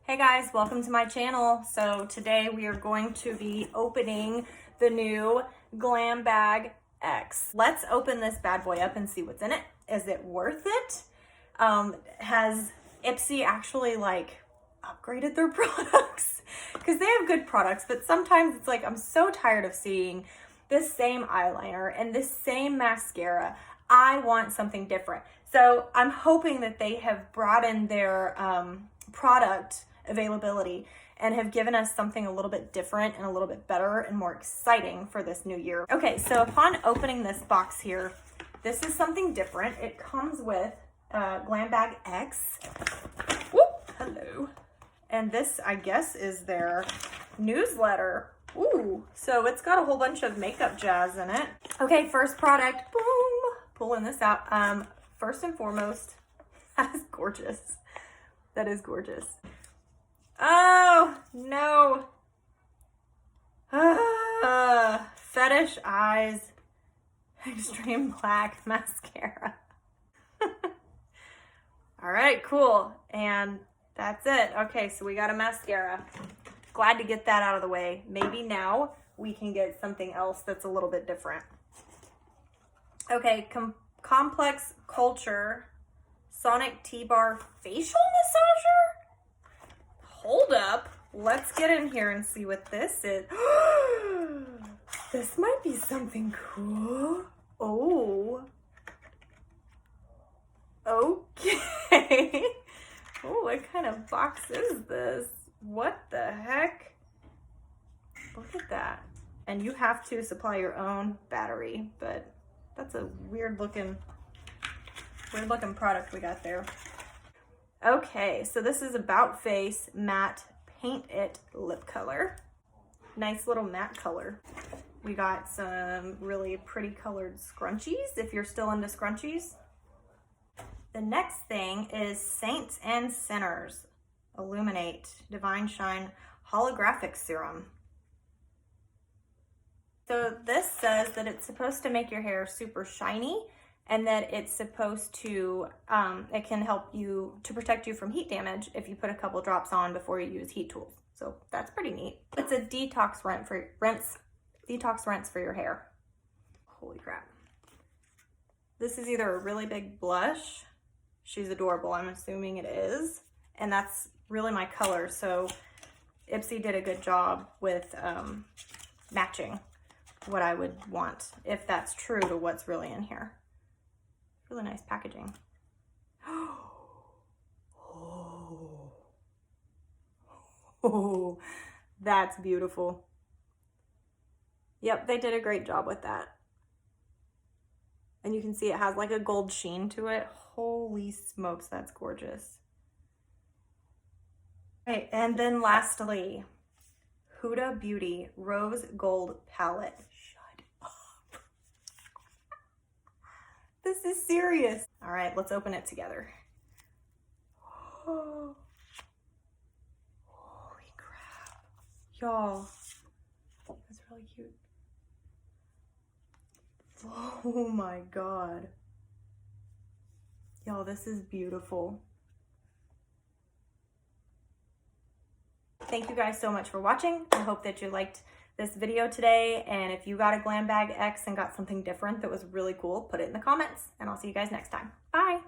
Hey guys, welcome to my channel. So today we are going to be opening the new Glam Bag X. Let's open this bad boy up and see what's in it. Is it worth it? Has Ipsy actually like upgraded their products? Because they have good products, but sometimes it's like I'm so tired of seeing this same eyeliner and this same mascara. I want something different. So I'm hoping that they have broadened their product availability and have given us something a little bit different and a little bit better and more exciting for this new year. Okay, so upon opening this box here, this is something different. It comes with Glam Bag X. Whoop, hello. And this, I guess, is their newsletter. Ooh, so it's got a whole bunch of makeup jazz in it. Okay, first product, boom, pulling this out. First and foremost, that is gorgeous. That is gorgeous. Oh, no. Fetish Eyes Extreme Black Mascara. All right, cool. And that's it. Okay, so we got a mascara. Glad to get that out of the way. Maybe now we can get something else that's a little bit different. Okay, Complex Culture Sonic T-Bar Facial Massager? Hold up. Let's get in here and see what this is. This might be something cool. Oh. Okay. Oh, what kind of box is this? What the heck? Look at that. And you have to supply your own battery, but that's a weird looking product we got there. Okay, so this is About Face Matte Paint It Lip Color. Nice little matte color. We got some really pretty colored scrunchies, if you're still into scrunchies. The next thing is Saints and Sinners Illuminate Divine Shine Holographic Serum. So this says that it's supposed to make your hair super shiny and that it's supposed to, it can help you to protect you from heat damage if you put a couple drops on before you use heat tools. So that's pretty neat. It's a detox rinse for your hair. Holy crap. This is either a really big blush. She's adorable, I'm assuming it is. And that's really my color. So Ipsy did a good job with matching what I would want, if that's true to what's really in here. Really nice packaging. Oh, that's beautiful. Yep, they did a great job with that. And you can see it has like a gold sheen to it. Holy smokes, that's gorgeous. Okay, and then lastly, Huda Beauty Rose Gold Palette. Shut up. This is serious. All right, let's open it together. Oh. Holy crap. Y'all, that's really cute. Oh my God. Y'all, this is beautiful. Thank you guys so much for watching. I hope that you liked this video today. And if you got a Glam Bag X and got something different that was really cool, put it in the comments. And I'll see you guys next time. Bye.